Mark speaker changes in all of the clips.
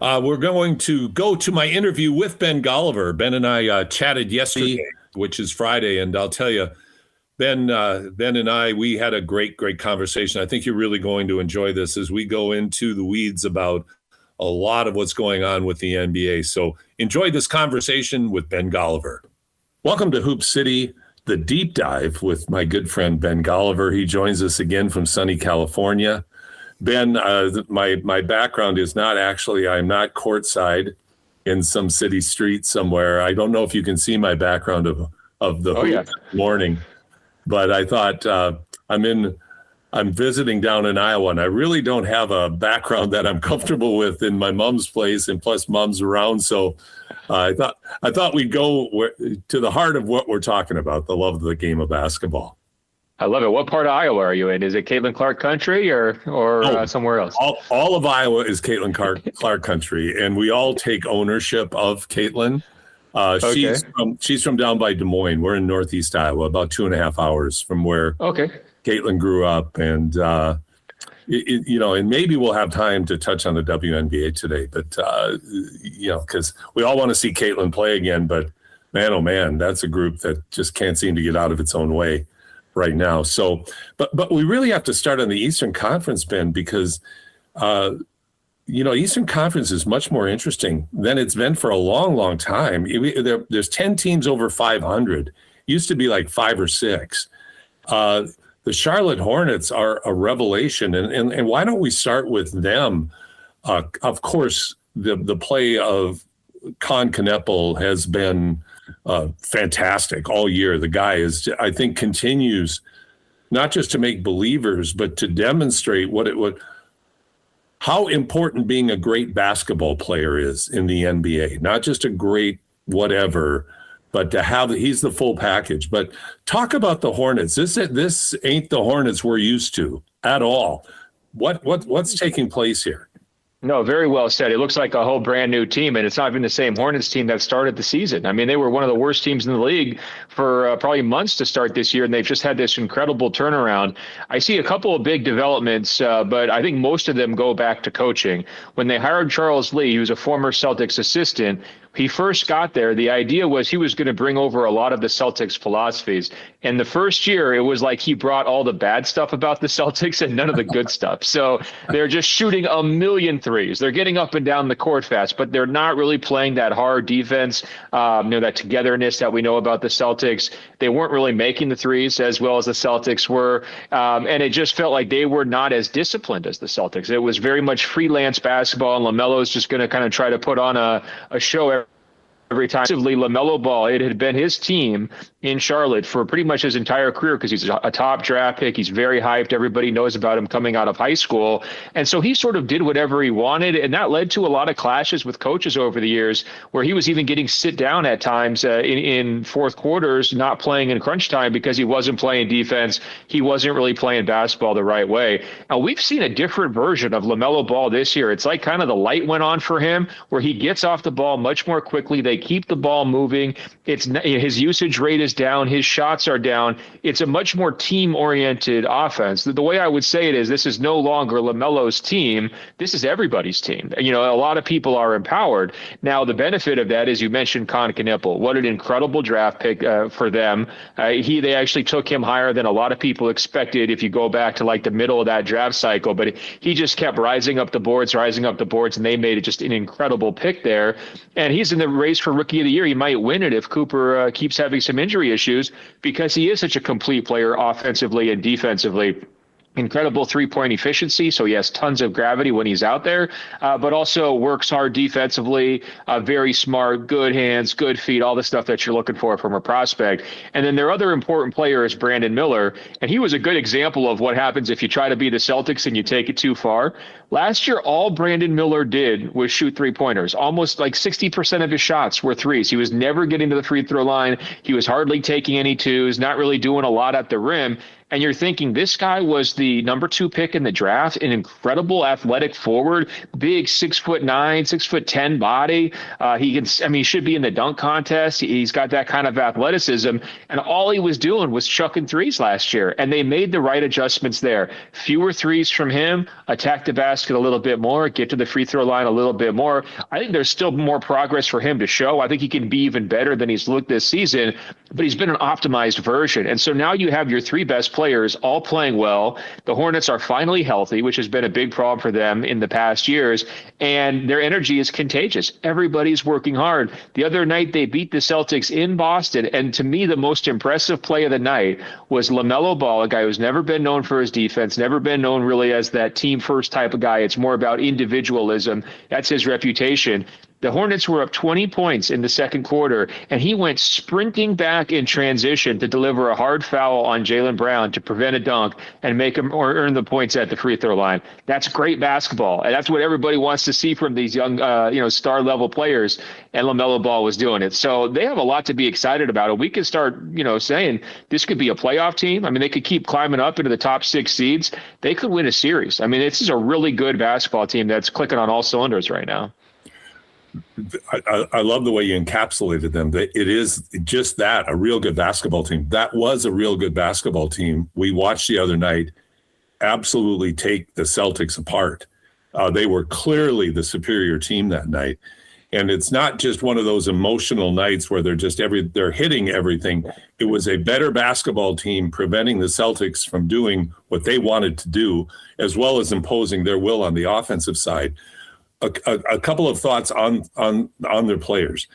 Speaker 1: We're going to go to my interview with Ben Golliver. Ben and I chatted yesterday, which is Friday, and I'll tell you, Ben and I, we had a great conversation. I think you're really going to enjoy this as we go into the weeds about a lot of what's going on with the NBA. So enjoy this conversation with Ben Golliver. Welcome to Hoop City, the deep dive with my good friend Ben Golliver. He joins us again from sunny California. Ben, my background is not actually, I'm not courtside in some city street somewhere. I don't know if you can see my background of the hoop morning, but I thought I'm visiting down in Iowa, and I really don't have a background that I'm comfortable with in my mom's place, and plus mom's around. So I thought we'd go to the heart of what we're talking about, the love of the game of basketball.
Speaker 2: I love it. What part of Iowa are you in? Is it Caitlin Clark country or somewhere else?
Speaker 1: All of Iowa is Caitlin Clark country, and we all take ownership of Caitlin. She's from down by Des Moines. We're in Northeast Iowa, about 2.5 hours from where Caitlin grew up. And, and maybe we'll have time to touch on the WNBA today, but, because we all want to see Caitlin play again. But, man, oh, man, that's a group that just can't seem to get out of its own way right now. So, but we really have to start on the Eastern Conference, Ben, because, Eastern Conference is much more interesting than it's been for a long time. There's 10 teams over 500. Used to be like 5 or 6. The Charlotte Hornets are a revelation. And why don't we start with them? Of course, the play of Con Kneppel has been fantastic all year. The guy I think, continues not just to make believers, but to demonstrate how important being a great basketball player is in the NBA. Not just a great whatever, but he's the full package. But talk about the Hornets. This ain't the Hornets we're used to at all. What's taking place here?
Speaker 2: No, very well said. It looks like a whole brand new team, and it's not even the same Hornets team that started the season. I mean, they were one of the worst teams in the league for probably months to start this year, and they've just had this incredible turnaround. I see a couple of big developments, but I think most of them go back to coaching. When they hired Charles Lee, he was a former Celtics assistant. He first got there, the idea was he was going to bring over a lot of the Celtics philosophies. And the first year, it was like he brought all the bad stuff about the Celtics and none of the good stuff. So they're just shooting a million threes. They're getting up and down the court fast, but they're not really playing that hard defense, that togetherness that we know about the Celtics. They weren't really making the threes as well as the Celtics were. And it just felt like they were not as disciplined as the Celtics. It was very much freelance basketball, and LaMelo's just going to kind of try to put on a show every time. LaMelo Ball, it had been his team in Charlotte for pretty much his entire career because he's a top draft pick. He's very hyped. Everybody knows about him coming out of high school. And so he sort of did whatever he wanted. And that led to a lot of clashes with coaches over the years where he was even getting sit down at times in fourth quarters, not playing in crunch time because he wasn't playing defense. He wasn't really playing basketball the right way. Now, we've seen a different version of LaMelo Ball this year. It's like kind of the light went on for him where he gets off the ball much more quickly. They keep the ball moving. His usage rate is down. His shots are down. It's a much more team-oriented offense. The way I would say it is this is no longer LaMelo's team. This is everybody's team. A lot of people are empowered. Now, the benefit of that is you mentioned Con Kneppel. What an incredible draft pick for them. They actually took him higher than a lot of people expected if you go back to like the middle of that draft cycle. But he just kept rising up the boards, and they made it just an incredible pick there. And he's in the race for Rookie of the Year. He might win it if Cooper keeps having some injury issues because he is such a complete player offensively and defensively. Incredible three-point efficiency, so he has tons of gravity when he's out there, but also works hard defensively, very smart, good hands, good feet, all the stuff that you're looking for from a prospect. And then their other important player is Brandon Miller, and he was a good example of what happens if you try to be the Celtics and you take it too far. Last year, all Brandon Miller did was shoot three-pointers. Almost like 60% of his shots were threes. He was never getting to the free throw line. He was hardly taking any twos, not really doing a lot at the rim. And you're thinking this guy was the number 2 pick in the draft, an incredible athletic forward, big 6'9", 6'10" body. He should be in the dunk contest. He's got that kind of athleticism. And all he was doing was chucking threes last year. And they made the right adjustments there. Fewer threes from him, attack the basket a little bit more, get to the free throw line a little bit more. I think there's still more progress for him to show. I think he can be even better than he's looked this season, but he's been an optimized version. And so now you have your 3 best players all playing well. The Hornets are finally healthy, which has been a big problem for them in the past years, and their energy is contagious. Everybody's working hard. The other night they beat the Celtics in Boston, and to me the most impressive play of the night was LaMelo Ball, a guy who's never been known for his defense, never been known really as that team first type of guy. It's more about individualism. That's his reputation. The Hornets were up 20 points in the second quarter, and he went sprinting back in transition to deliver a hard foul on Jaylen Brown to prevent a dunk and make him or earn the points at the free throw line. That's great basketball, and that's what everybody wants to see from these young, star level players. And LaMelo Ball was doing it, so they have a lot to be excited about. And we can start, saying this could be a playoff team. I mean, they could keep climbing up into the top 6 seeds. They could win a series. I mean, this is a really good basketball team that's clicking on all cylinders right now.
Speaker 1: I love the way you encapsulated them. It is just that, a real good basketball team. That was a real good basketball team. We watched the other night absolutely take the Celtics apart. They were clearly the superior team that night. And it's not just one of those emotional nights where they're hitting everything. It was a better basketball team preventing the Celtics from doing what they wanted to do, as well as imposing their will on the offensive side. A couple of thoughts on their players.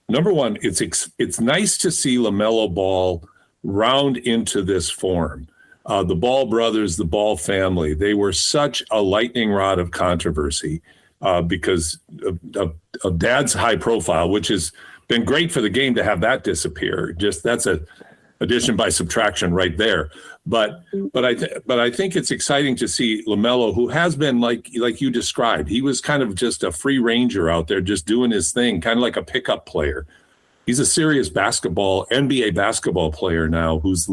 Speaker 1: Number one, it's nice to see LaMelo Ball round into this form. The Ball brothers, the Ball family, they were such a lightning rod of controversy because of Dad's high profile, which has been great for the game to have that disappear. Just that's a addition by subtraction right there. But I think it's exciting to see LaMelo, who has been like you described. He was kind of just a free ranger out there, just doing his thing, kind of like a pickup player. He's a serious NBA basketball player now, who's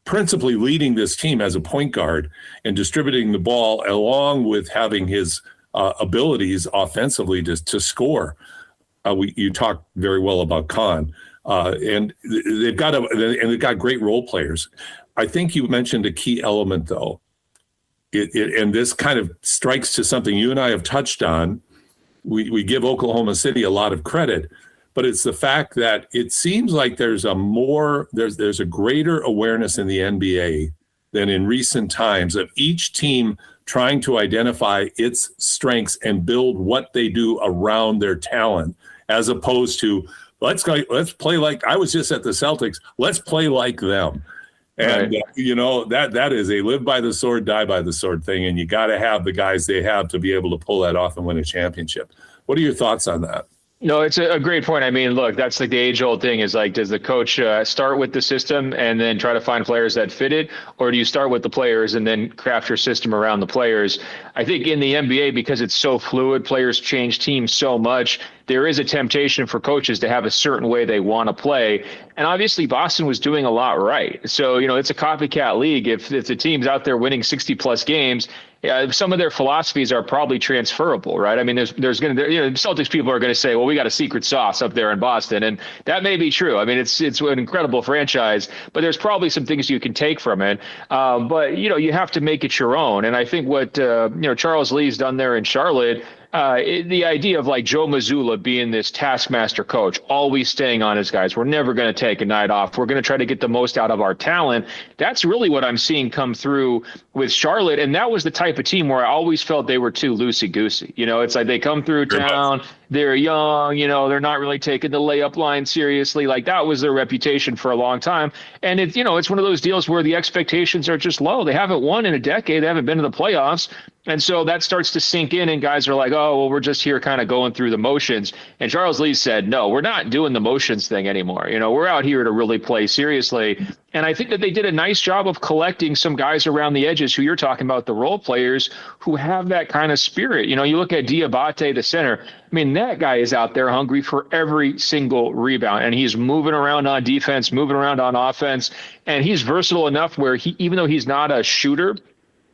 Speaker 1: principally leading this team as a point guard and distributing the ball, along with having his abilities offensively to score. You talked very well about Khan. And they've got great role players. I think you mentioned a key element, though, and this kind of strikes to something you and I have touched on. We give Oklahoma City a lot of credit, but it's the fact that it seems like there's a greater awareness in the NBA than in recent times of each team trying to identify its strengths and build what they do around their talent, as opposed to let's play like I was just at the Celtics. Let's play like them. And, right. That is a live by the sword, die by the sword thing. And you got to have the guys they have to be able to pull that off and win a championship. What are your thoughts on that?
Speaker 2: No, it's a great point. I mean, look, that's like the age-old thing is like, does the coach start with the system and then try to find players that fit it? Or do you start with the players and then craft your system around the players? I think in the NBA, because it's so fluid, players change teams so much, there is a temptation for coaches to have a certain way they want to play. And obviously Boston was doing a lot right. So, it's a copycat league. If the team's out there winning 60-plus games, some of their philosophies are probably transferable, right? I mean, there's going to, Celtics people are going to say, well, we got a secret sauce up there in Boston. And that may be true. I mean, it's an incredible franchise, but there's probably some things you can take from it. But, you have to make it your own. And I think what, Charles Lee's done there in Charlotte, the idea of like Joe Mazzulla being this taskmaster coach, always staying on his guys. We're never going to take a night off. We're going to try to get the most out of our talent. That's really what I'm seeing come through with Charlotte. And that was the type of team where I always felt they were too loosey-goosey. It's like they come through town, they're young, they're not really taking the layup line seriously. Like that was their reputation for a long time. And it's one of those deals where the expectations are just low. They haven't won in a decade. They haven't been to the playoffs. And so that starts to sink in, and guys are like, oh, well, we're just here kind of going through the motions. And Charles Lee said, no, we're not doing the motions thing anymore. We're out here to really play seriously. And I think that they did a nice job of collecting some guys around the edges who you're talking about, the role players who have that kind of spirit. You look at Diabate, the center. I mean, that guy is out there hungry for every single rebound, and he's moving around on defense, moving around on offense, and he's versatile enough where even though he's not a shooter,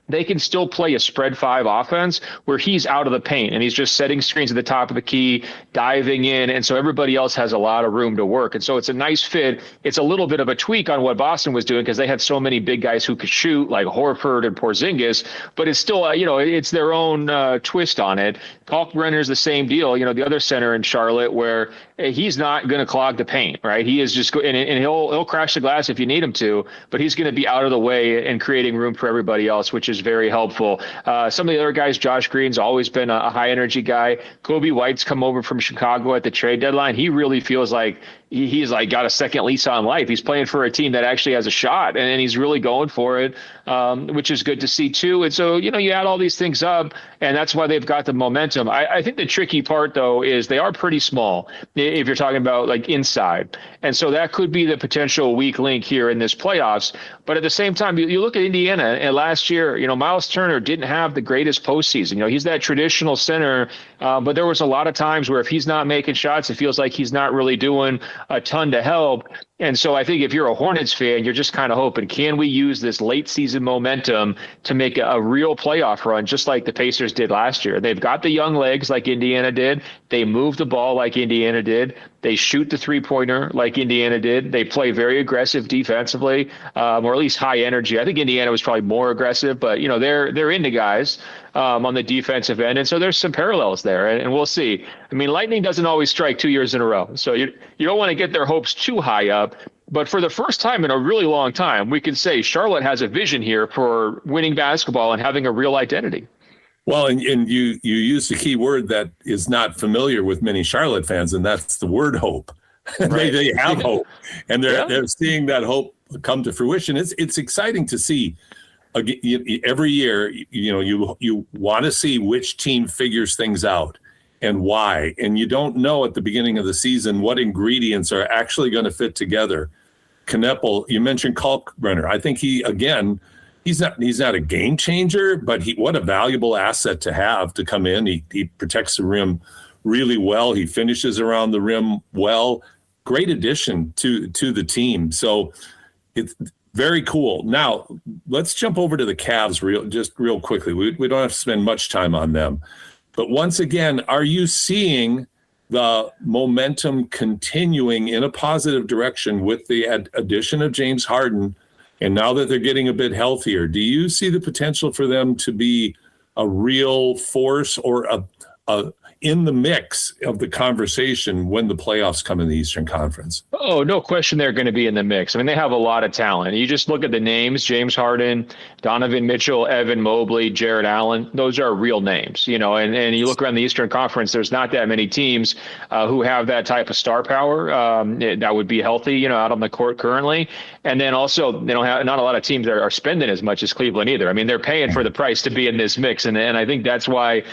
Speaker 2: they can still play a spread 5 offense where he's out of the paint and he's just setting screens at the top of the key, diving in. And so everybody else has a lot of room to work. And so it's a nice fit. It's a little bit of a tweak on what Boston was doing because they had so many big guys who could shoot, like Horford and Porzingis, but it's still, it's their own twist on it. Kalkbrenner's the same deal, the other center in Charlotte, where he's not going to clog the paint, right? He is just and he'll crash the glass if you need him to, but he's going to be out of the way and creating room for everybody else, which is very helpful. Some of the other guys, Josh Green's always been a high energy guy. Kobe White's come over from Chicago at the trade deadline. He really feels like he's like got a second lease on life. He's playing for a team that actually has a shot, and he's really going for it, which is good to see too. And so, you add all these things up, and that's why they've got the momentum. I think the tricky part, though, is they are pretty small if you're talking about like inside. And so that could be the potential weak link here in this playoffs. But at the same time, you look at Indiana, and last year, Miles Turner didn't have the greatest postseason. He's that traditional center, but there was a lot of times where if he's not making shots, it feels like he's not really doing a ton to help. And so I think if you're a Hornets fan, you're just kind of hoping, can we use this late season momentum to make a real playoff run, just like the Pacers did last year? They've got the young legs like Indiana did. They move the ball like Indiana did. They shoot the 3-pointer like Indiana did. They play very aggressive defensively, or at least high energy. I think Indiana was probably more aggressive, but they're into guys on the defensive end, and so there's some parallels there, and we'll see. I mean, lightning doesn't always strike 2 years in a row, so you don't want to get their hopes too high up. But for the first time in a really long time, we can say Charlotte has a vision here for winning basketball and having a real identity.
Speaker 1: Well, and you used a key word that is not familiar with many Charlotte fans, and that's the word hope. Right. they have hope, and they're seeing that hope come to fruition. It's exciting to see. Every year, you want to see which team figures things out and why, and you don't know at the beginning of the season what ingredients are actually going to fit together. Kneppel, you mentioned Kalkbrenner. I think he's not a game changer, but what a valuable asset to have to come in. He protects the rim really well. He finishes around the rim well. Great addition to the team. So it's very cool. Now let's jump over to the Cavs real quickly. We don't have to spend much time on them, but once again, are you seeing the momentum continuing in a positive direction with the addition of James Harden? And now that they're getting a bit healthier, do you see the potential for them to be a real force or a in the mix of the conversation when the playoffs come in the Eastern Conference?
Speaker 2: Oh, no question they're going to be in the mix. I mean, they have a lot of talent. You just look at the names: James Harden, Donovan Mitchell, Evan Mobley, Jared Allen. Those are real names, and you look around the Eastern Conference, there's not that many teams who have that type of star power that would be healthy, out on the court currently. And then also, they don't have not a lot of teams that are spending as much as Cleveland either. I mean, they're paying for the price to be in this mix. And I think that's why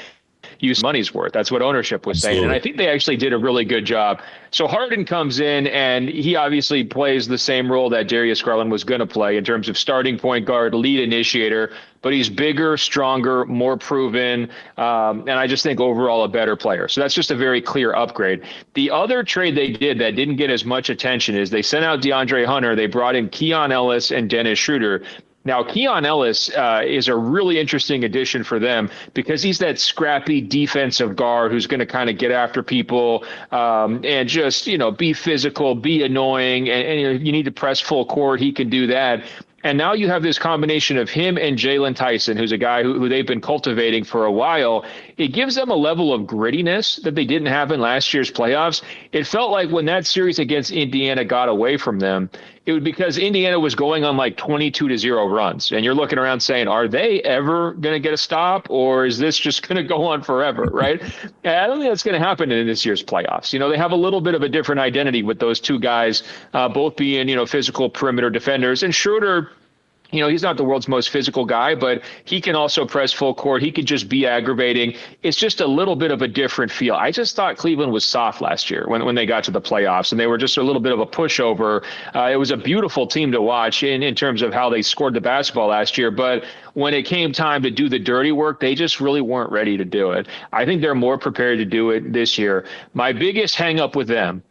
Speaker 2: use money's worth. That's what ownership was saying. And I think they actually did a really good job. So Harden comes in, and he obviously plays the same role that Darius Garland was going to play in terms of starting point guard, lead initiator, but he's bigger, stronger, more proven, and I just think overall a better player. So that's just a very clear upgrade. The other trade they did that didn't get as much attention is they sent out DeAndre Hunter. They brought in Keon Ellis and Dennis Schroeder. Now, Keon Ellis is a really interesting addition for them because he's that scrappy defensive guard who's going to kind of get after people and just, be physical, be annoying, and you need to press full court. He can do that. And now you have this combination of him and Jalen Tyson, who's a guy who they've been cultivating for a while. It gives them a level of grittiness that they didn't have in last year's playoffs. It felt like when that series against Indiana got away from them, it was because Indiana was going on like 22-0 runs. And you're looking around saying, are they ever going to get a stop, or is this just going to go on forever, right? And I don't think that's going to happen in this year's playoffs. They have a little bit of a different identity with those two guys, both being, physical perimeter defenders. And Schroeder, He's not the world's most physical guy, but he can also press full court. He could just be aggravating. It's just a little bit of a different feel. I just thought Cleveland was soft last year when they got to the playoffs, and they were just a little bit of a pushover. It was a beautiful team to watch in terms of how they scored the basketball last year. But when it came time to do the dirty work, they just really weren't ready to do it. I think they're more prepared to do it this year. My biggest hang up with them,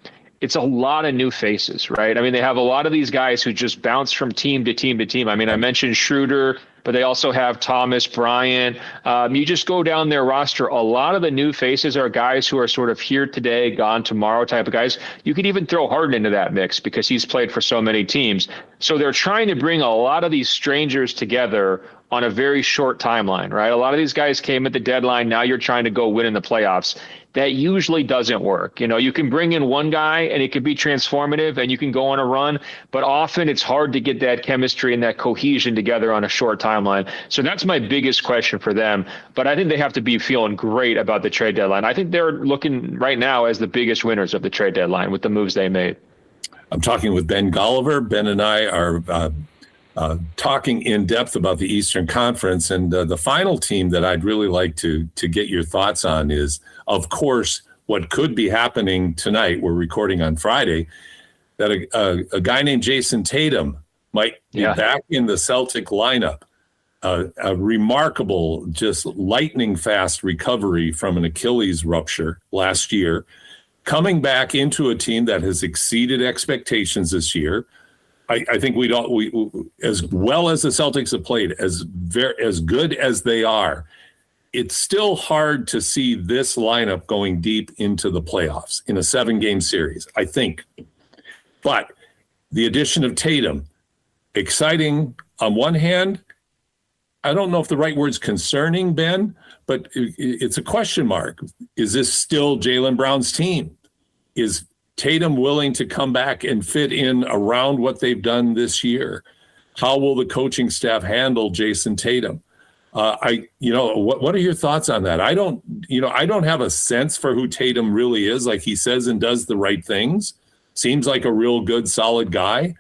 Speaker 2: it's a lot of new faces, right? I mean, they have a lot of these guys who just bounce from team to team to team. I mean, I mentioned Schroeder, but they also have Thomas Bryant. You just go down their roster. A lot of the new faces are guys who are sort of here today, gone tomorrow type of guys. You could even throw Harden into that mix because he's played for so many teams. So they're trying to bring a lot of these strangers together on a very short timeline, right? A lot of these guys came at the deadline. Now you're trying to go win in the playoffs. That usually doesn't work. You can bring in one guy and it could be transformative and you can go on a run, but often it's hard to get that chemistry and that cohesion together on a short timeline. So that's my biggest question for them. But I think they have to be feeling great about the trade deadline. I think they're looking right now as the biggest winners of the trade deadline with the moves they made.
Speaker 1: I'm talking with Ben Golliver. Ben and I are talking in depth about the Eastern Conference. And the final team that I'd really like to get your thoughts on is, of course, what could be happening tonight. We're recording on Friday, that a guy named Jason Tatum might be back in the Celtic lineup. A remarkable, just lightning fast recovery from an Achilles rupture last year, coming back into a team that has exceeded expectations this year. I think we as well as the Celtics have played, as good as they are, it's still hard to see this lineup going deep into the playoffs in a 7-game series, I think. But the addition of Tatum, exciting on one hand. I don't know if the right word's concerning, Ben, but it's a question mark. Is this still Jaylen Brown's team? Is Tatum willing to come back and fit in around what they've done this year? How will the coaching staff handle Jason Tatum? What are your thoughts on that? I don't have a sense for who Tatum really is. Like, he says and does the right things. Seems like a real good, solid guy.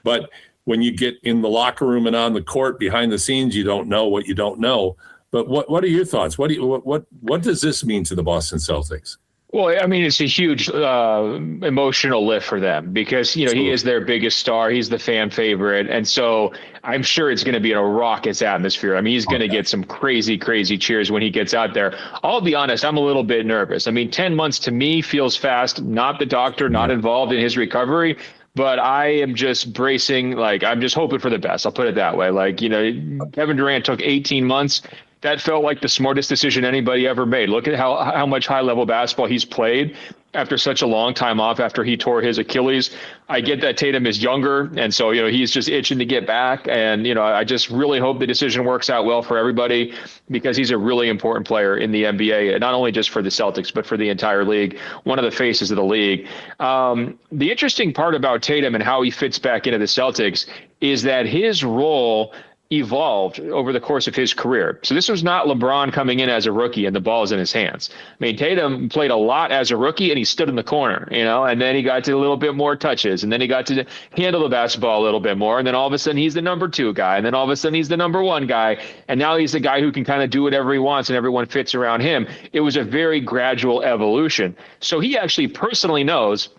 Speaker 1: But when you get in the locker room and on the court behind the scenes, you don't know what you don't know. But what are your thoughts? What does this mean to the Boston Celtics?
Speaker 2: Well, I mean, it's a huge emotional lift for them because, he is their biggest star. He's the fan favorite. And so I'm sure it's going to be in a raucous atmosphere. I mean, he's going to get some crazy, crazy cheers when he gets out there. I'll be honest, I'm a little bit nervous. I mean, 10 months to me feels fast. Not the doctor, not involved in his recovery. But I am just bracing, I'm just hoping for the best. I'll put it that way. Kevin Durant took 18 months. That felt like the smartest decision anybody ever made. Look at how much high-level basketball he's played after such a long time off after he tore his Achilles. I get that Tatum is younger, and so, he's just itching to get back. And, I just really hope the decision works out well for everybody because he's a really important player in the NBA, not only just for the Celtics, but for the entire league, one of the faces of the league. The interesting part about Tatum and how he fits back into the Celtics is that his role evolved over the course of his career. So this was not LeBron coming in as a rookie and the ball is in his hands. I mean, Tatum played a lot as a rookie and he stood in the corner, and then he got to a little bit more touches and then he got to handle the basketball a little bit more. And then all of a sudden he's the number 2 guy. And then all of a sudden he's the number 1 guy. And now he's the guy who can kind of do whatever he wants and everyone fits around him. It was a very gradual evolution. So he actually personally knows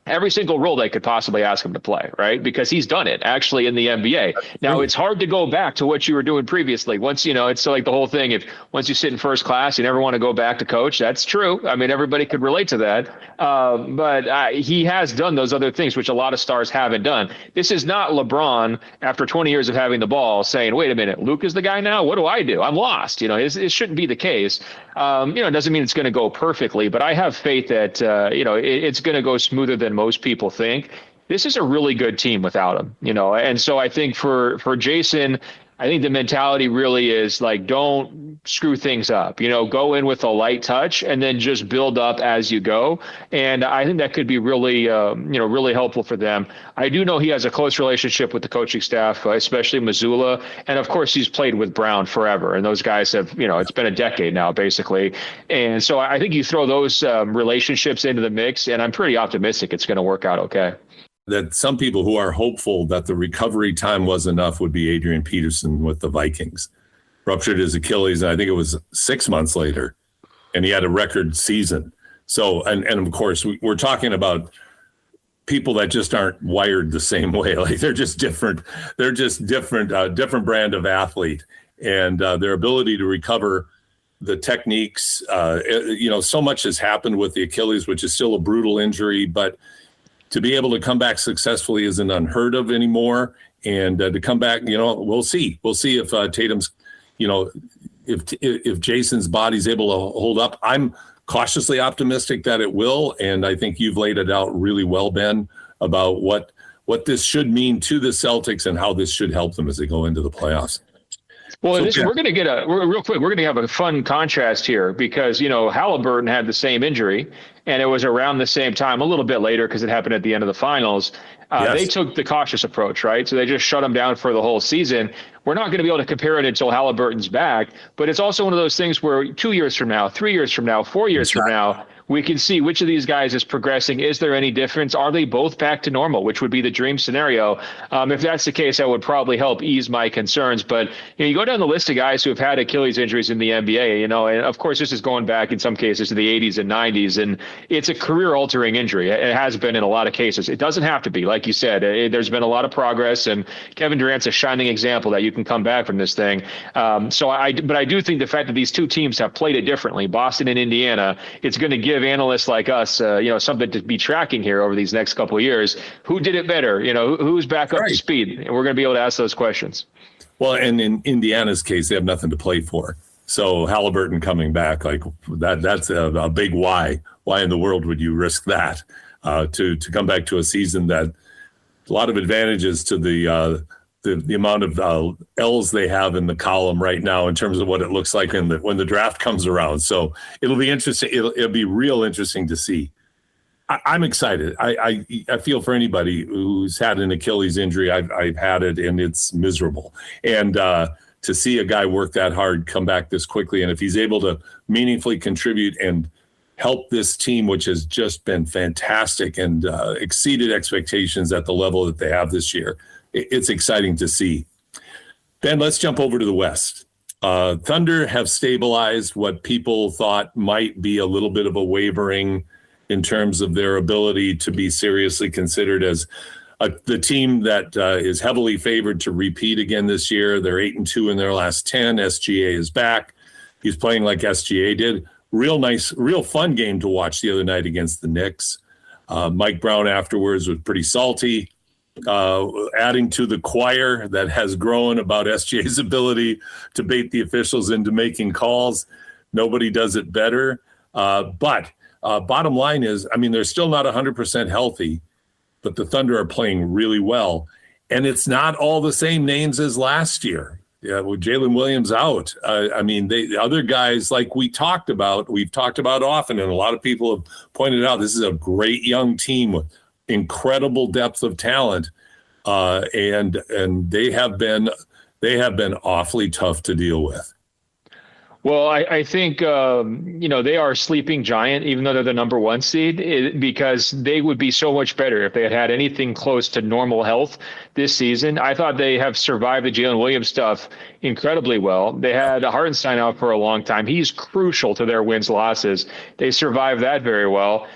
Speaker 2: every single role they could possibly ask him to play, right? Because he's done it actually in the NBA. Now it's hard to go back to what you were doing previously. Once, it's like the whole thing. Once you sit in first class, you never want to go back to coach. That's true. I mean, everybody could relate to that. But he has done those other things, which a lot of stars haven't done. This is not LeBron after 20 years of having the ball saying, wait a minute, Luke is the guy now. What do I do? I'm lost. It shouldn't be the case. It doesn't mean it's going to go perfectly, but I have faith that, it's going to go smoother than most people think. This is a really good team without him, and so I think for Jason, I think the mentality really is don't screw things up, go in with a light touch and then just build up as you go. And I think that could be really, really helpful for them. I do know he has a close relationship with the coaching staff, especially Mazzulla. And of course, he's played with Brown forever. And those guys have, it's been a decade now, basically. And so I think you throw those relationships into the mix, and I'm pretty optimistic it's going to work out okay.
Speaker 1: that some people who are hopeful that the recovery time was enough would be Adrian Peterson with the Vikings. Ruptured his Achilles, and I think it was 6 months later, and he had a record season. So, and of course, we're talking about people that just aren't wired the same way. Like they're just different. They're just different brand of athlete, and their ability to recover the techniques. So much has happened with the Achilles, which is still a brutal injury, but to be able to come back successfully isn't unheard of anymore. And to come back, we'll see. We'll see if Tatum's, if Jason's body's able to hold up. I'm cautiously optimistic that it will, and I think you've laid it out really well, Ben, about what this should mean to the Celtics and how this should help them as they go into the playoffs.
Speaker 2: Well, we're going to get real quick. We're going to have a fun contrast here because, Halliburton had the same injury and it was around the same time, a little bit later because it happened at the end of the finals. Yes. They took the cautious approach, right? So they just shut him down for the whole season. We're not going to be able to compare it until Halliburton's back, but it's also one of those things where 2 years from now, 3 years from now, 4 years from now, we can see which of these guys is progressing. Is there any difference? Are they both back to normal, which would be the dream scenario? If that's the case, that would probably help ease my concerns. But you go down the list of guys who have had Achilles injuries in the NBA, and of course, this is going back in some cases to the 80s and 90s, and it's a career-altering injury. It has been in a lot of cases. It doesn't have to be. Like you said, there's been a lot of progress, and Kevin Durant's a shining example that you can come back from this thing. But I do think the fact that these two teams have played it differently, Boston and Indiana, it's going to give analysts like us, something to be tracking here over these next couple of years. Who did it better? Who's back up to speed? And we're going to be able to ask those questions.
Speaker 1: Well, and in Indiana's case, they have nothing to play for. So Halliburton coming back, like that's a big why. Why in the world would you risk that to come back to a season that a lot of advantages to the amount of L's they have in the column right now in terms of what it looks like when the draft comes around. So it'll be interesting. It'll be real interesting to see. I'm excited. I feel for anybody who's had an Achilles injury. I've had it, and it's miserable. And to see a guy work that hard, come back this quickly, and if he's able to meaningfully contribute and help this team, which has just been fantastic and exceeded expectations at the level that they have this year, it's exciting to see. Ben, let's jump over to the West. Thunder have stabilized what people thought might be a little bit of a wavering in terms of their ability to be seriously considered as the team that is heavily favored to repeat again this year. They're 8-2 in their last 10. SGA is back. He's playing like SGA did. Real nice, real fun game to watch the other night against the Knicks. Mike Brown afterwards was pretty salty. Adding to the choir that has grown about SGA's ability to bait the officials into making calls. Nobody does it better. But bottom line is, they're still not 100% healthy, but the Thunder are playing really well. And it's not all the same names as last year. Yeah, with Jalen Williams out. The other guys, like we've talked about often, and a lot of people have pointed out, this is a great young team with incredible depth of talent, and they have been awfully tough to deal with.
Speaker 2: Well, I think, they are a sleeping giant, even though they're the number one seed, because they would be so much better if they had anything close to normal health this season. I thought they have survived the Jalen Williams stuff incredibly well. They had Hartenstein out for a long time. He's crucial to their wins, losses. They survived that very well.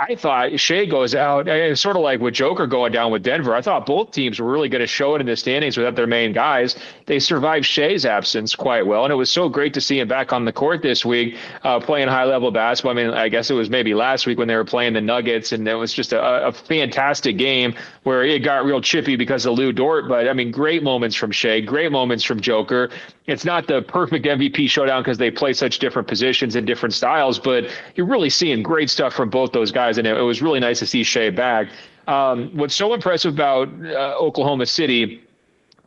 Speaker 2: I thought Shea goes out, sort of like with Joker going down with Denver. I thought both teams were really going to show it in the standings without their main guys. They survived Shea's absence quite well, and it was so great to see him back on the court this week playing high-level basketball. I guess it was maybe last week when they were playing the Nuggets, and it was just a fantastic game where it got real chippy because of Lou Dort. But, great moments from Shea, great moments from Joker. It's not the perfect MVP showdown because they play such different positions and different styles, but you're really seeing great stuff from both those guys. And it was really nice to see Shea back. What's so impressive about Oklahoma City,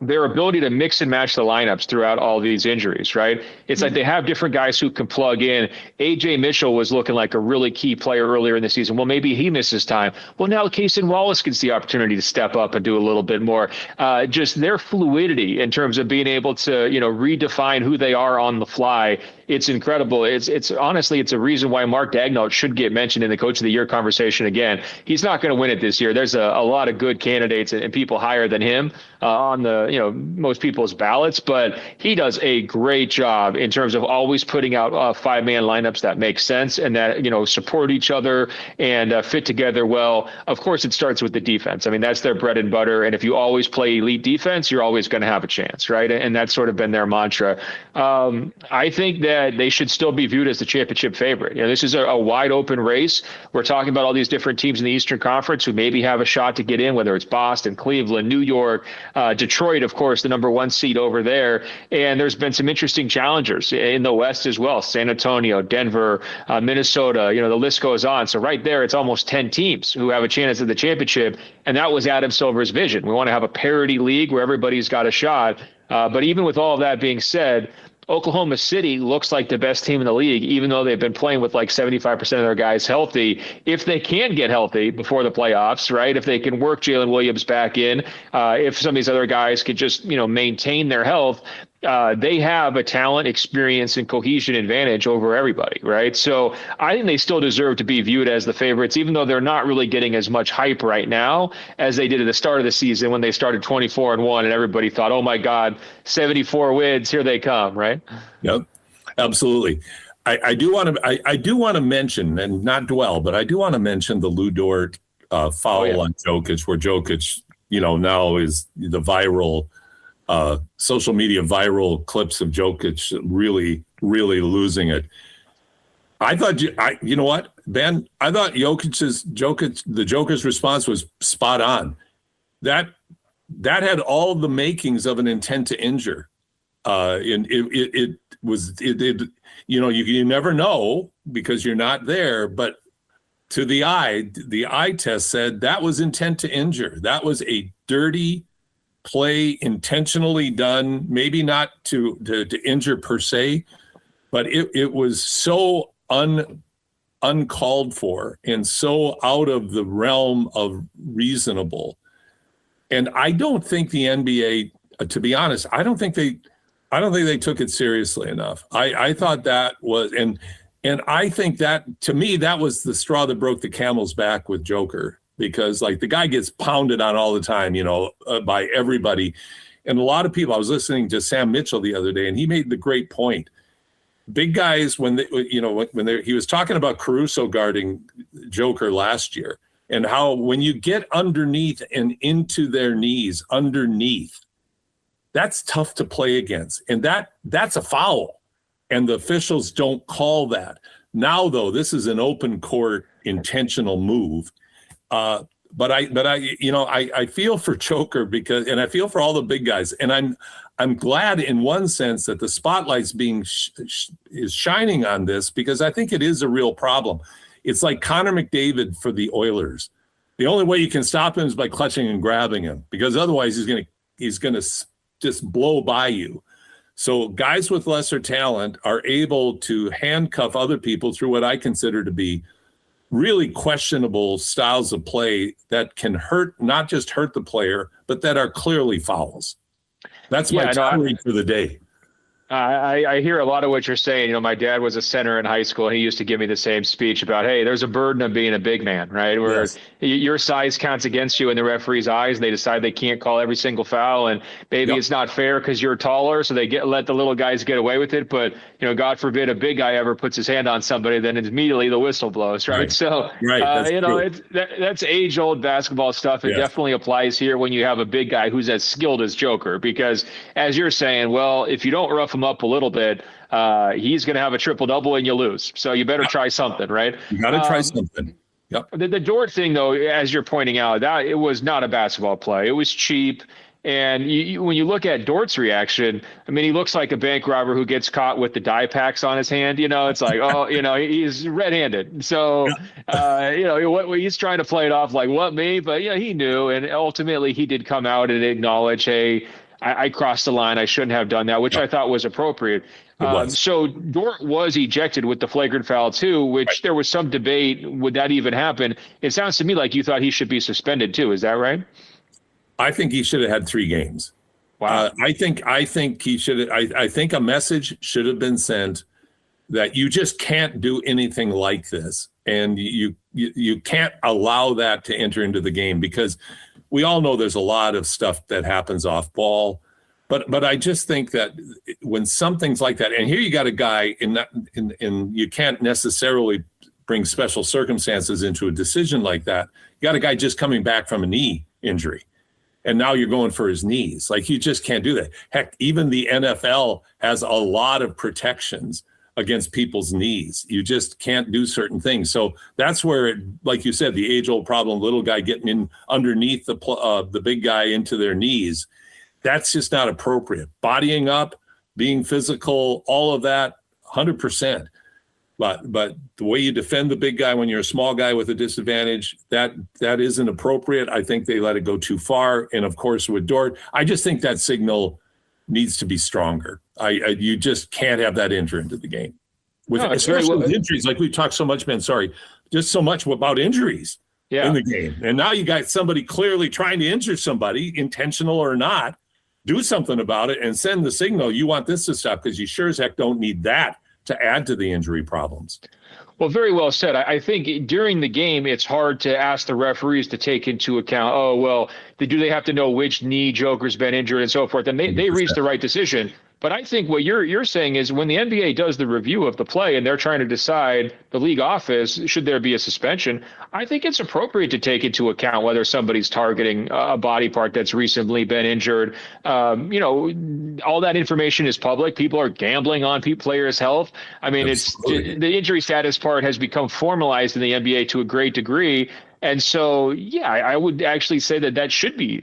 Speaker 2: their ability to mix and match the lineups throughout all these injuries, right? It's like they have different guys who can plug in. A.J. Mitchell was looking like a really key player earlier in the season. Well, maybe he misses time. Well, now Cason Wallace gets the opportunity to step up and do a little bit more. Just their fluidity in terms of being able to, redefine who they are on the fly it's incredible. It's honestly, it's a reason why Mark Daigneault should get mentioned in the Coach of the Year conversation again. He's not going to win it this year. There's a lot of good candidates and people higher than him on the, most people's ballots, but he does a great job in terms of always putting out 5-man lineups that make sense and that, support each other and fit together well. Of course, it starts with the defense. I mean, that's their bread and butter. And if you always play elite defense, you're always going to have a chance, right? And that's sort of been their mantra. I think that they should still be viewed as the championship favorite. This is a wide open race. We're talking about all these different teams in the Eastern Conference who maybe have a shot to get in, whether it's Boston, Cleveland, New York, Detroit, of course, the number 1 seed over there. And there's been some interesting challengers in the West as well. San Antonio, Denver, Minnesota, the list goes on. So right there, it's almost 10 teams who have a chance at the championship. And that was Adam Silver's vision. We want to have a parity league where everybody's got a shot. But even with all of that being said, Oklahoma City looks like the best team in the league, even though they've been playing with like 75% of their guys healthy. If they can get healthy before the playoffs, right? If they can work Jalen Williams back in, if some of these other guys could just, maintain their health, they have a talent, experience, and cohesion advantage over everybody, right? So I think they still deserve to be viewed as the favorites, even though they're not really getting as much hype right now as they did at the start of the season when they started 24-1 and everybody thought, oh my God, 74 wins, here they come, right?
Speaker 1: Yep, absolutely. I do want to mention, and not dwell, but I do want to mention the Lou Dort foul on Jokic, where Jokic, now is the viral social media viral clips of Jokic really, really losing it. I thought, you know what, Ben? I thought the Joker's response was spot on. That had all the makings of an intent to injure. And it was, you never know because you're not there, but to the eye test said that was intent to injure. That was a dirty play, intentionally done, maybe not to injure per se, but it was so uncalled for and so out of the realm of reasonable. And I don't think the NBA, to be honest, I don't think they took it seriously enough. I thought that was, and I think that, to me, that was the straw that broke the camel's back with Joker. Because the guy gets pounded on all the time, by everybody. And a lot of people, I was listening to Sam Mitchell the other day, and he made the great point. Big guys, he was talking about Caruso guarding Joker last year and how when you get underneath and into their knees, underneath, that's tough to play against. And that's a foul. And the officials don't call that. Now, though, this is an open court intentional move. But I feel for Joker and I feel for all the big guys, and I'm glad in one sense that the spotlight's is shining on this, because I think it is a real problem. It's like Connor McDavid for the Oilers. The only way you can stop him is by clutching and grabbing him, because otherwise he's gonna just blow by you. So guys with lesser talent are able to handcuff other people through what I consider to be really questionable styles of play that can not just hurt the player, but that are clearly fouls. That's my tirade for the day.
Speaker 2: I hear a lot of what you're saying. My dad was a center in high school, and he used to give me the same speech about, hey, there's a burden of being a big man, right? Where your size counts against you in the referee's eyes, and they decide they can't call every single foul, and maybe it's not fair because you're taller, so they let the little guys get away with it. But God forbid a big guy ever puts his hand on somebody, then immediately the whistle blows, right? So that's age-old basketball stuff. It definitely applies here when you have a big guy who's as skilled as Joker, because as you're saying, well, if you don't rough him up a little bit, he's going to have a triple-double and you lose. So you better try something, right?
Speaker 1: You got to try something. Yep.
Speaker 2: The Dort thing, though, as you're pointing out, that it was not a basketball play. It was cheap. And when you look at Dort's reaction, I mean, he looks like a bank robber who gets caught with the dye packs on his hand. It's like, he's red-handed. So, he's trying to play it off like, what, me? But, he knew. And ultimately, he did come out and acknowledge, hey, I crossed the line. I shouldn't have done that, which I thought was appropriate. So Dort was ejected with the flagrant foul too, which there was some debate. Would that even happen? It sounds to me like you thought he should be suspended too. Is that right?
Speaker 1: I think he should have had 3 games.
Speaker 2: Wow.
Speaker 1: I think he should. I think a message should have been sent that you just can't do anything like this. And you can't allow that to enter into the game, because we all know there's a lot of stuff that happens off ball. But I just think that when something's like that, and here you got a guy in you can't necessarily bring special circumstances into a decision like that. You got a guy just coming back from a knee injury, and now you're going for his knees. Like, you just can't do that. Heck, even the NFL has a lot of protections against people's knees. You just can't do certain things. So that's where it, like you said, the age-old problem, little guy getting in underneath the big guy into their knees, that's just not appropriate. Bodying up, being physical, all of that, 100%. But the way you defend the big guy when you're a small guy with a disadvantage, that isn't appropriate. I think they let it go too far. And of course, with Dort, I just think that signal needs to be stronger. You just can't have that enter into the game. Especially with injuries, like we talked so much, Ben, sorry, just so much about injuries in the game. And now you got somebody clearly trying to injure somebody, intentional or not. Do something about it and send the signal you want this to stop, because you sure as heck don't need that to add to the injury problems.
Speaker 2: Well, very well said. I think during the game, it's hard to ask the referees to take into account, oh, well, do they have to know which knee Joker's been injured and so forth? And they reached the right decision. But I think what you're saying is, when the NBA does the review of the play and they're trying to decide, the league office, should there be a suspension, I think it's appropriate to take into account whether somebody's targeting a body part that's recently been injured. All that information is public. People are gambling on players' health. I mean,
Speaker 1: Absolutely.
Speaker 2: the injury status part has become formalized in the NBA to a great degree. And so, I would actually say that should be,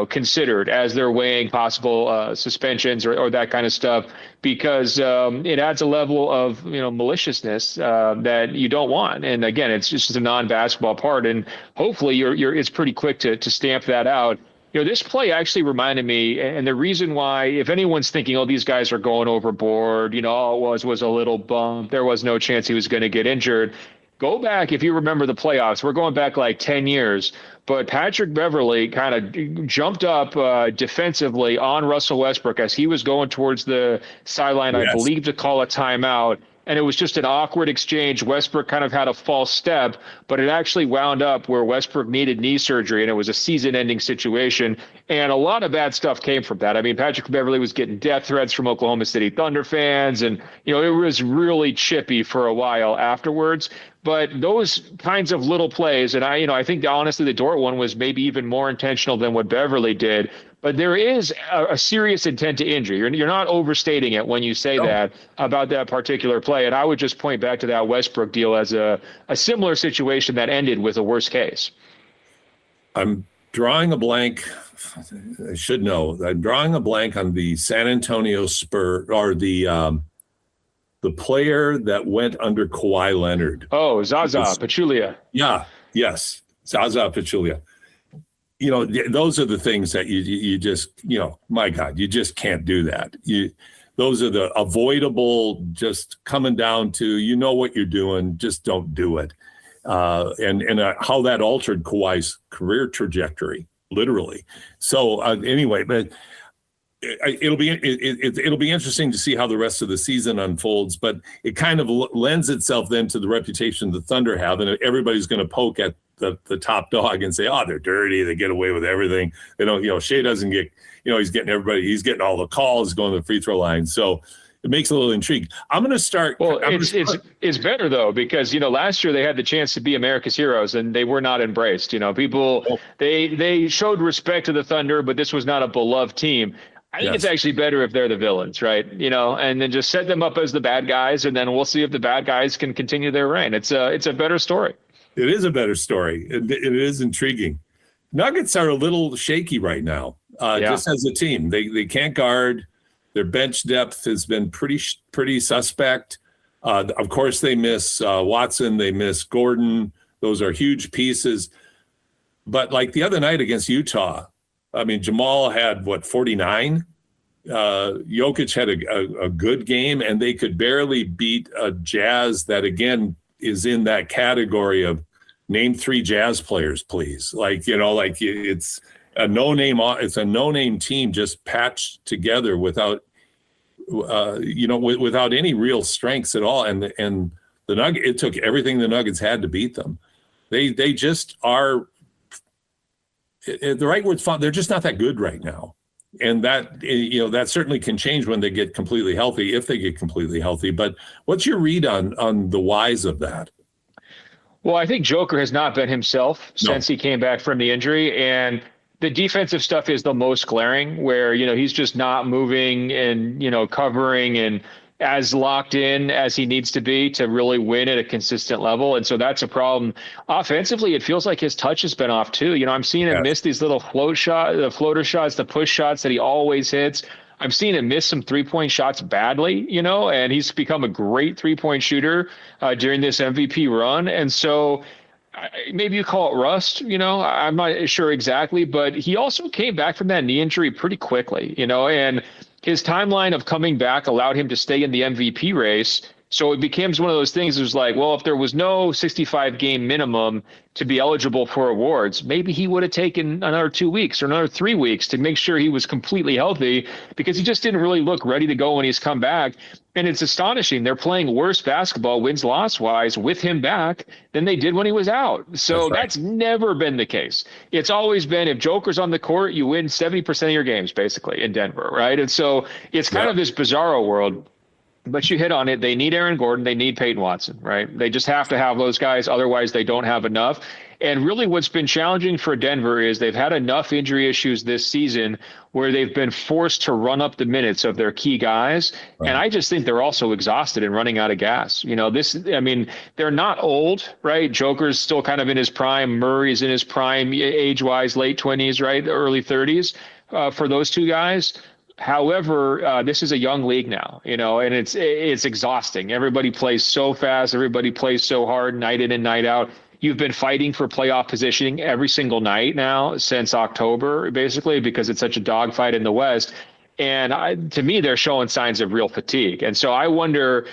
Speaker 2: considered as they're weighing possible suspensions or that kind of stuff, because it adds a level of, maliciousness that you don't want. And again, it's just a non-basketball part, and hopefully it's pretty quick to stamp that out. This play actually reminded me, and the reason why, if anyone's thinking, oh, these guys are going overboard, all it was a little bump, there was no chance he was going to get injured. Go back, if you remember the playoffs, we're going back like 10 years, but Patrick Beverley kind of jumped up defensively on Russell Westbrook as he was going towards the sideline,
Speaker 1: Yes.
Speaker 2: I believe, to call a timeout. And it was just an awkward exchange. Westbrook kind of had a false step, but it actually wound up where Westbrook needed knee surgery, and it was a season-ending situation. And a lot of bad stuff came from that. I mean, Patrick Beverley was getting death threats from Oklahoma City Thunder fans, and it was really chippy for a while afterwards. But those kinds of little plays, and I think honestly the Dort one was maybe even more intentional than what Beverley did. But there is a serious intent to injure. You're not overstating it when you say that about that particular play. And I would just point back to that Westbrook deal as a similar situation that ended with a worse case.
Speaker 1: I'm drawing a blank. I should know. I'm drawing a blank on the San Antonio Spurs, or the player that went under Kawhi Leonard.
Speaker 2: Oh, Zaza Pachulia.
Speaker 1: Yeah. Yes. Zaza Pachulia. Those are the things that you just, my God, you just can't do that. Those are the avoidable, just coming down to, what you're doing, just don't do it. And how that altered Kawhi's career trajectory, literally. So anyway, but it'll be interesting to see how the rest of the season unfolds, but it kind of lends itself then to the reputation the Thunder have, and everybody's going to poke at the top dog and say, oh, they're dirty, they get away with everything. They don't, Shea doesn't get, he's getting all the calls, going to the free throw line. So it makes a little intrigue. I'm going to start.
Speaker 2: Well, it's better though, because, last year they had the chance to be America's heroes and they were not embraced. People, they showed respect to the Thunder, but this was not a beloved team. I think it's actually better if they're the villains, right? And then just set them up as the bad guys, and then we'll see if the bad guys can continue their reign. It's a better story.
Speaker 1: It is a better story. It is intriguing. Nuggets are a little shaky right now, just as a team. They can't guard. Their bench depth has been pretty suspect. Of course, they miss Watson. They miss Gordon. Those are huge pieces. But like the other night against Utah, I mean, Jamal had 49. Jokic had a good game, and they could barely beat a Jazz that, again, is in that category of name 3 Jazz players, please. It's a no-name team just patched together without without any real strengths at all. And the Nuggets, it took everything the Nuggets had to beat them. They just are, the right word's fun. They're just not that good right now. And that, that certainly can change when they get completely healthy, if they get completely healthy. But what's your read on the whys of that?
Speaker 2: Well, I think Joker has not been himself since he came back from the injury. And the defensive stuff is the most glaring, where, he's just not moving and, covering and as locked in as he needs to be to really win at a consistent level. And so that's a problem. Offensively, it feels like his touch has been off too. I'm seeing him miss these little floater shots, the push shots that he always hits. I'm seeing him miss some 3-point shots badly, and he's become a great 3-point shooter during this MVP run. And so maybe you call it rust, I'm not sure exactly, but he also came back from that knee injury pretty quickly, and his timeline of coming back allowed him to stay in the MVP race. So it becomes one of those things. It was like, well, if there was no 65 game minimum to be eligible for awards, maybe he would have taken another 2 weeks or another 3 weeks to make sure he was completely healthy, because he just didn't really look ready to go when he's come back. And it's astonishing. They're playing worse basketball wins-loss wise with him back than they did when he was out. So that's never been the case. It's always been, if Joker's on the court, you win 70% of your games basically in Denver, right? And so it's kind of this bizarro world. But you hit on it. They need Aaron Gordon. They need Peyton Watson, right? They just have to have those guys. Otherwise, they don't have enough. And really what's been challenging for Denver is they've had enough injury issues this season where they've been forced to run up the minutes of their key guys. Right. And I just think they're also exhausted and running out of gas. They're not old, right? Joker's still kind of in his prime. Murray's in his prime age-wise, late 20s, right? Early 30s for those two guys. However, this is a young league now, and it's exhausting. Everybody plays so fast. Everybody plays so hard night in and night out. You've been fighting for playoff positioning every single night now since October, basically, because it's such a dogfight in the West. And to me, they're showing signs of real fatigue. And so I wonder,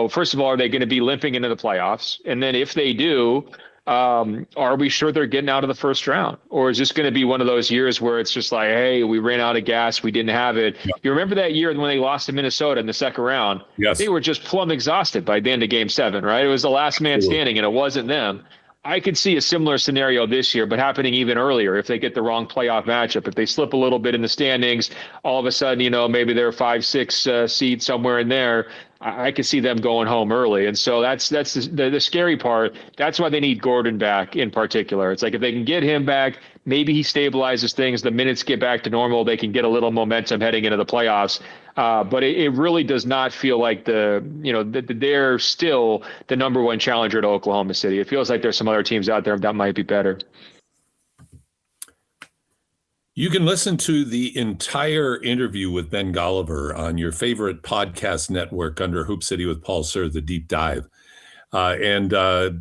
Speaker 2: first of all, are they going to be limping into the playoffs? And then if they do, are we sure they're getting out of the first round? Or is this going to be one of those years where it's just like, hey, we ran out of gas, we didn't have it? Yeah. You remember that year when they lost to Minnesota in the second round? Yes. They were just plumb exhausted by the end of game 7, right? It was the last man standing, and it wasn't them. I could see a similar scenario this year, but happening even earlier if they get the wrong playoff matchup. If they slip a little bit in the standings, all of a sudden, maybe they're 5-6 seed somewhere in there. I could see them going home early. And so that's the scary part. That's why they need Gordon back in particular. It's like if they can get him back, maybe he stabilizes things, the minutes get back to normal, they can get a little momentum heading into the playoffs. But it really does not feel like they're still the number one challenger to Oklahoma City. It feels like there's some other teams out there that might be better.
Speaker 1: You can listen to the entire interview with Ben Golliver on your favorite podcast network under Hoop City with Paul Sir, The Deep Dive. And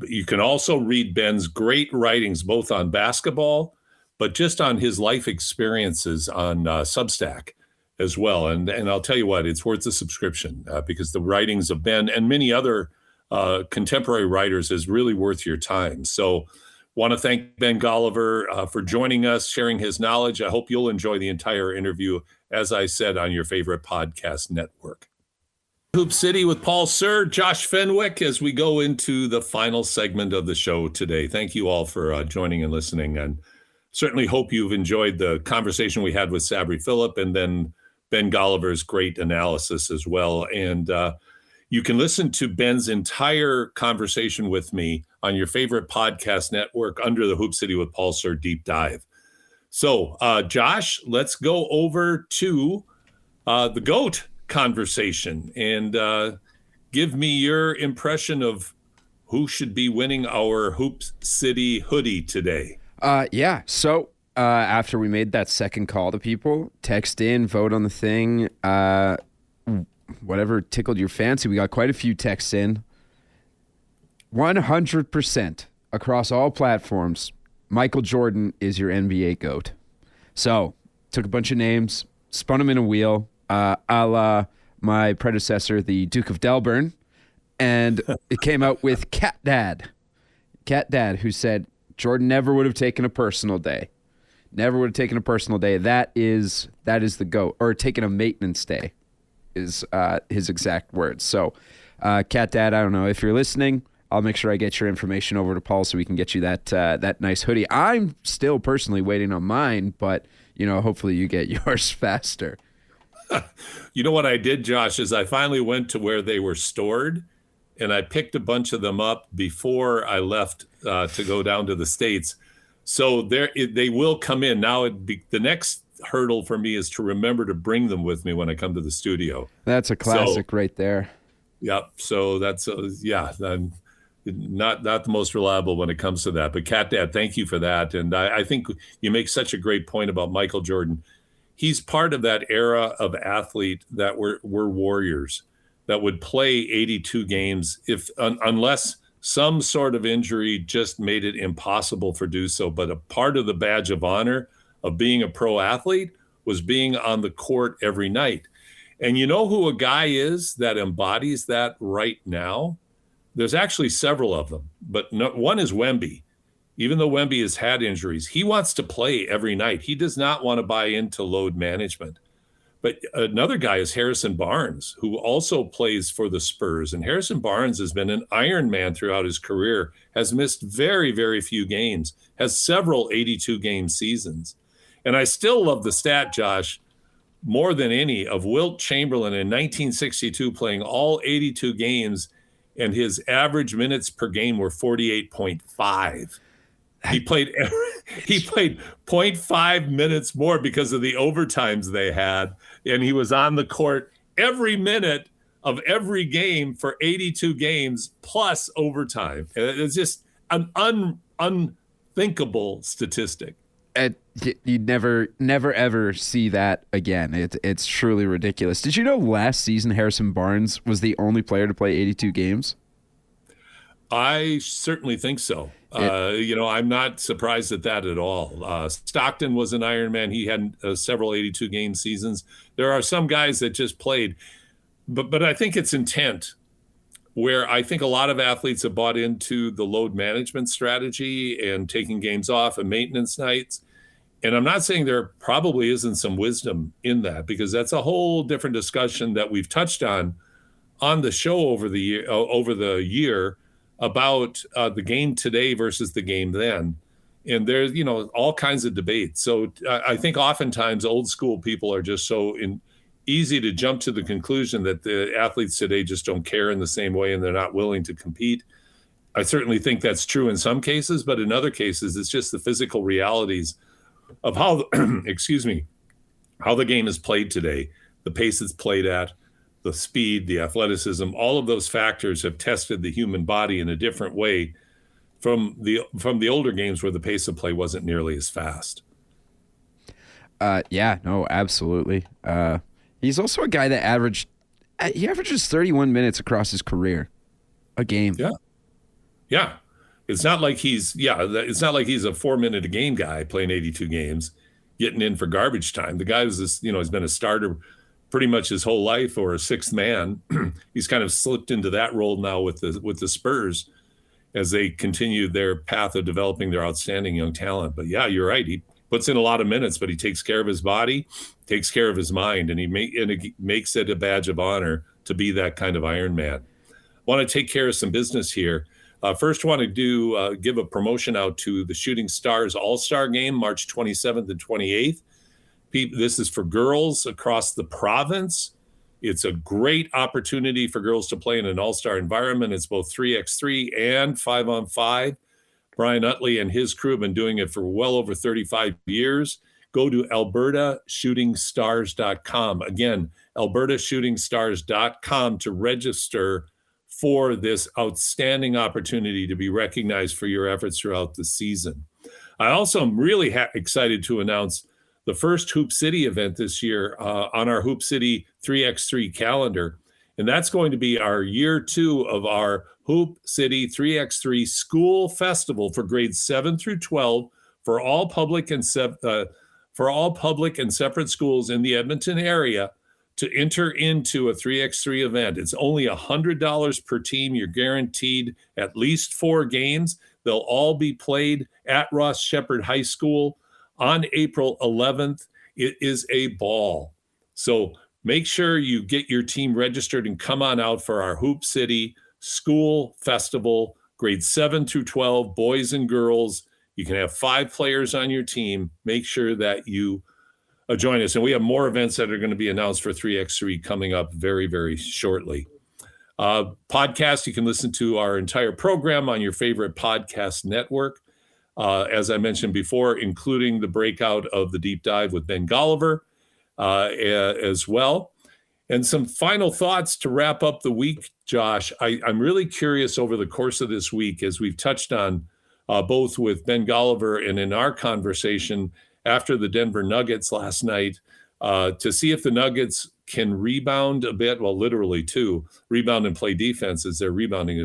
Speaker 1: you can also read Ben's great writings, both on basketball, but just on his life experiences on Substack as well. And I'll tell you what, it's worth the subscription because the writings of Ben and many other contemporary writers is really worth your time. So want to thank Ben Golliver for joining us, sharing his knowledge. I hope you'll enjoy the entire interview, as I said, on your favorite podcast network. Hoop City with Paul Sir, Josh Fenwick, as we go into the final segment of the show today. Thank you all for joining and listening, and certainly hope you've enjoyed the conversation we had with Sabri Phillip and then Ben Golliver's great analysis as well. And you can listen to Ben's entire conversation with me on your favorite podcast network under the Hoop City with Paul Sir Deep Dive. So, Josh, let's go over to the GOAT conversation and give me your impression of who should be winning our Hoop City hoodie today.
Speaker 3: So after we made that second call to people, text in, vote on the thing, whatever tickled your fancy. We got quite a few texts in. 100% across all platforms, Michael Jordan is your NBA GOAT. So, took a bunch of names, spun them in a wheel, a la my predecessor, the Duke of Delburn, and it came out with Cat Dad, who said Jordan never would have taken a personal day. Never would have taken a personal day. That is the GOAT, or taken a maintenance day. is his exact words. So, Cat Dad, I don't know if you're listening. I'll make sure I get your information over to Paul so we can get you that nice hoodie. I'm still personally waiting on mine, but hopefully you get yours faster.
Speaker 1: You know what I did, Josh, is I finally went to where they were stored, and I picked a bunch of them up before I left to go down to the States. So they will come in. Now the next hurdle for me is to remember to bring them with me when I come to the studio.
Speaker 3: That's a classic right there.
Speaker 1: Yep. So that's I'm not the most reliable when it comes to that. But Cat Dad, thank you for that. And I think you make such a great point about Michael Jordan. He's part of that era of athlete that were warriors that would play 82 games unless some sort of injury just made it impossible for do so. But a part of the badge of honor of being a pro athlete was being on the court every night. And you know who a guy is that embodies that right now? There's actually several of them, but one is Wemby. Even though Wemby has had injuries, he wants to play every night. He does not want to buy into load management. But another guy is Harrison Barnes, who also plays for the Spurs. And Harrison Barnes has been an Iron Man throughout his career, has missed very, very few games, has several 82-game seasons. And I still love the stat, Josh, more than any, of Wilt Chamberlain in 1962 playing all 82 games, and his average minutes per game were 48.5. He played 0.5 minutes more because of the overtimes they had, and he was on the court every minute of every game for 82 games plus overtime. It's just an unthinkable statistic.
Speaker 3: You'd never ever see that again. It's truly ridiculous. Did you know last season Harrison Barnes was the only player to play 82 games?
Speaker 1: I certainly think so. I'm not surprised at that at all. Stockton was an Iron Man. He had several 82-game seasons. There are some guys that just played, but I think it's intent, where I think a lot of athletes have bought into the load management strategy and taking games off and maintenance nights. And I'm not saying there probably isn't some wisdom in that, because that's a whole different discussion that we've touched on the show over the year about the game today versus the game then. And there's, all kinds of debates. So I think oftentimes old school people are just so easy to jump to the conclusion that the athletes today just don't care in the same way and they're not willing to compete. I certainly think that's true in some cases, but in other cases, it's just the physical realities of how, how the game is played today, the pace it's played at, the speed, the athleticism, all of those factors have tested the human body in a different way from the older games where the pace of play wasn't nearly as fast.
Speaker 3: Yeah, no, absolutely. He's also a guy that averages 31 minutes across his career a game.
Speaker 1: Yeah. It's not like he's a 4-minute a game guy playing 82 games, getting in for garbage time. The guy has been a starter pretty much his whole life, or a sixth man. He's kind of slipped into that role now with the Spurs as they continue their path of developing their outstanding young talent. But yeah, you're right. He puts in a lot of minutes, but he takes care of his body, takes care of his mind, and he makes it a badge of honor to be that kind of Iron Man. Want to take care of some business here. First, want to give a promotion out to the Shooting Stars All-Star Game, March 27th and 28th. This is for girls across the province. It's a great opportunity for girls to play in an all-star environment. It's both 3x3 and 5-on-5. Brian Utley and his crew have been doing it for well over 35 years. Go to albertashootingstars.com. Again, albertashootingstars.com to register for this outstanding opportunity to be recognized for your efforts throughout the season. I also am really excited to announce the first Hoop City event this year on our Hoop City 3x3 calendar. And that's going to be our year 2 of our Hoop City 3x3 School Festival for grades 7 through 12 for all public and separate schools in the Edmonton area to enter into a 3x3 event. It's only $100 per team. You're guaranteed at least 4 games. They'll all be played at Ross Shepherd High School on April 11th. It is a ball. So make sure you get your team registered and come on out for our Hoop City School Festival, grades 7 through 12, boys and girls. You can have 5 players on your team. Make sure that you join us. And we have more events that are going to be announced for 3x3 coming up very, very shortly. Podcast, you can listen to our entire program on your favorite podcast network. As I mentioned before, including the breakout of the deep dive with Ben Golliver as well. And some final thoughts to wrap up the week, Josh. I'm really curious over the course of this week, as we've touched on both with Ben Golliver and in our conversation after the Denver Nuggets last night, to see if the Nuggets can rebound a bit, well, literally too, rebound and play defense, as their rebounding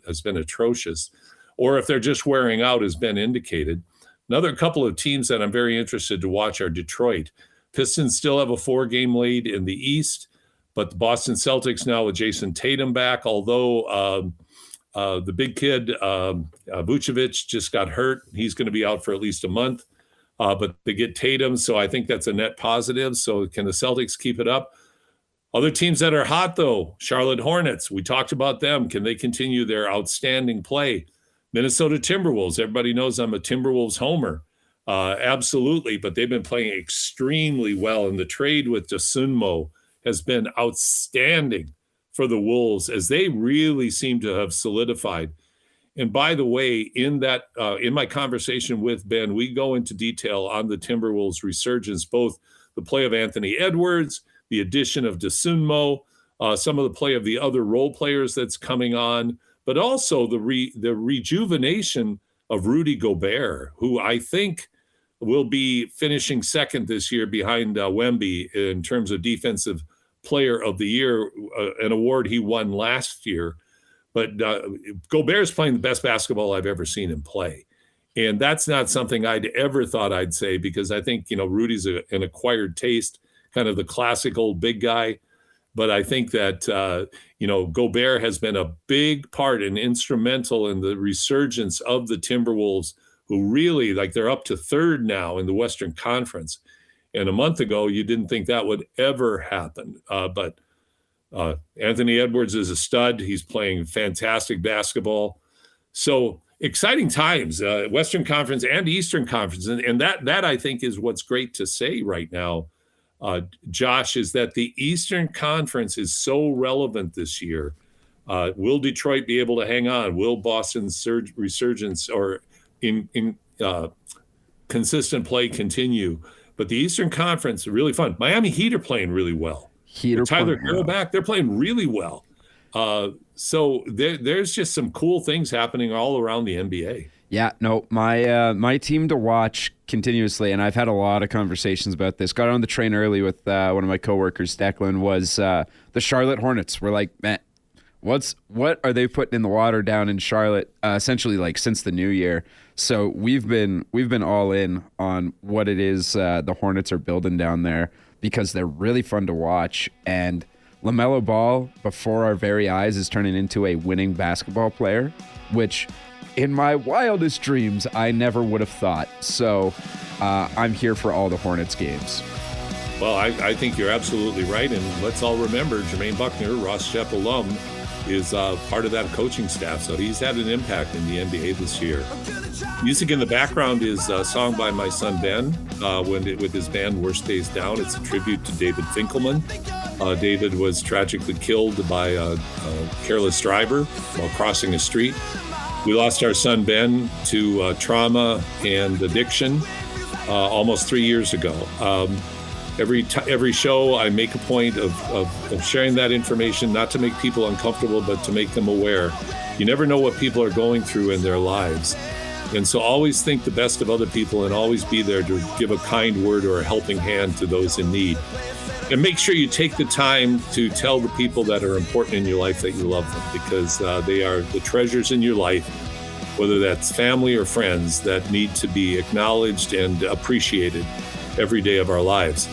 Speaker 1: has been atrocious, or if they're just wearing out, as Ben indicated. Another couple of teams that I'm very interested to watch are Detroit. Pistons still have a 4-game lead in the East, but the Boston Celtics now with Jason Tatum back, although the big kid, Vucevic, just got hurt. He's going to be out for at least a month. But they get Tatum, so I think that's a net positive. So can the Celtics keep it up? Other teams that are hot, though, Charlotte Hornets. We talked about them. Can they continue their outstanding play? Minnesota Timberwolves. Everybody knows I'm a Timberwolves homer. Absolutely, but they've been playing extremely well. And the trade with Dosunmu has been outstanding for the Wolves, as they really seem to have solidified. And by the way, in my conversation with Ben, we go into detail on the Timberwolves' resurgence, both the play of Anthony Edwards, the addition of Dosunmu, some of the play of the other role players that's coming on, but also the rejuvenation of Rudy Gobert, who I think will be finishing second this year behind Wemby in terms of Defensive Player of the Year, an award he won last year. But Gobert's playing the best basketball I've ever seen him play. And that's not something I'd ever thought I'd say, because I think, Rudy's an acquired taste, kind of the classic old big guy. But I think that, Gobert has been a big part and instrumental in the resurgence of the Timberwolves, who really, they're up to third now in the Western Conference. And a month ago, you didn't think that would ever happen. But Anthony Edwards is a stud. He's playing fantastic basketball. So exciting times, Western Conference and Eastern Conference. And that I think is what's great to say right now, Josh, is that the Eastern Conference is so relevant this year. Will Detroit be able to hang on? Will Boston's resurgence or in consistent play continue? But the Eastern Conference is really fun. Miami Heat are playing really well. With Tyler Hero back, they're playing really well. So there's just some cool things happening all around the NBA.
Speaker 3: Yeah, no, my team to watch continuously, and I've had a lot of conversations about this. Got on the train early with one of my coworkers, Declan, was the Charlotte Hornets. We're like, man, what are they putting in the water down in Charlotte? Essentially, since the new year. So we've been all in on what it is the Hornets are building down there, because they're really fun to watch. And LaMelo Ball, before our very eyes, is turning into a winning basketball player, which in my wildest dreams, I never would have thought. So I'm here for all the Hornets games.
Speaker 1: Well, I think you're absolutely right. And let's all remember, Jermaine Buckner, Ross Shep alum, is part of that coaching staff. So he's had an impact in the NBA this year. Music in the background is a song by my son Ben with his band Worst Days Down. It's a tribute to David Finkelman. David was tragically killed by a careless driver while crossing a street. We lost our son Ben to trauma and addiction almost 3 years ago. Every show, I make a point of sharing that information, not to make people uncomfortable, but to make them aware. You never know what people are going through in their lives. And so always think the best of other people and always be there to give a kind word or a helping hand to those in need. And make sure you take the time to tell the people that are important in your life that you love them, because they are the treasures in your life, whether that's family or friends, that need to be acknowledged and appreciated every day of our lives.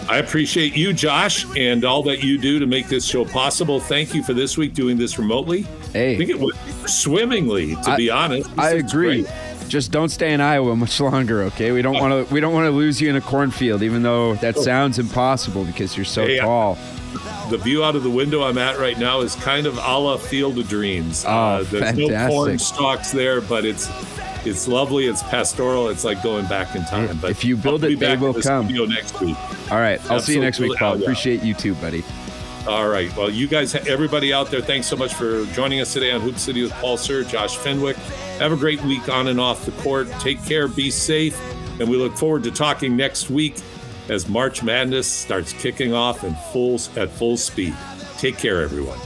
Speaker 1: I appreciate you, Josh, and all that you do to make this show possible. Thank you for this week doing this remotely.
Speaker 3: Hey,
Speaker 1: I think it went swimmingly, to be honest.
Speaker 3: I agree. Just don't stay in Iowa much longer, okay? We don't want to lose you in a cornfield, even though that sounds impossible because you're so tall.
Speaker 1: The view out of the window I'm at right now is kind of a la Field of Dreams. There's
Speaker 3: fantastic.
Speaker 1: no corn stalks there, but it's lovely. It's pastoral. It's like going back in time. But
Speaker 3: if you build it, they will come.
Speaker 1: Next week.
Speaker 3: All right. I'll see you next week, Paul.
Speaker 1: Yeah.
Speaker 3: Appreciate you too, buddy.
Speaker 1: All right. Well, you guys, everybody out there, thanks so much for joining us today on Hoop City with Paul Sir, Josh Fenwick. Have a great week on and off the court. Take care. Be safe. And we look forward to talking next week as March Madness starts kicking off at full speed. Take care, everyone.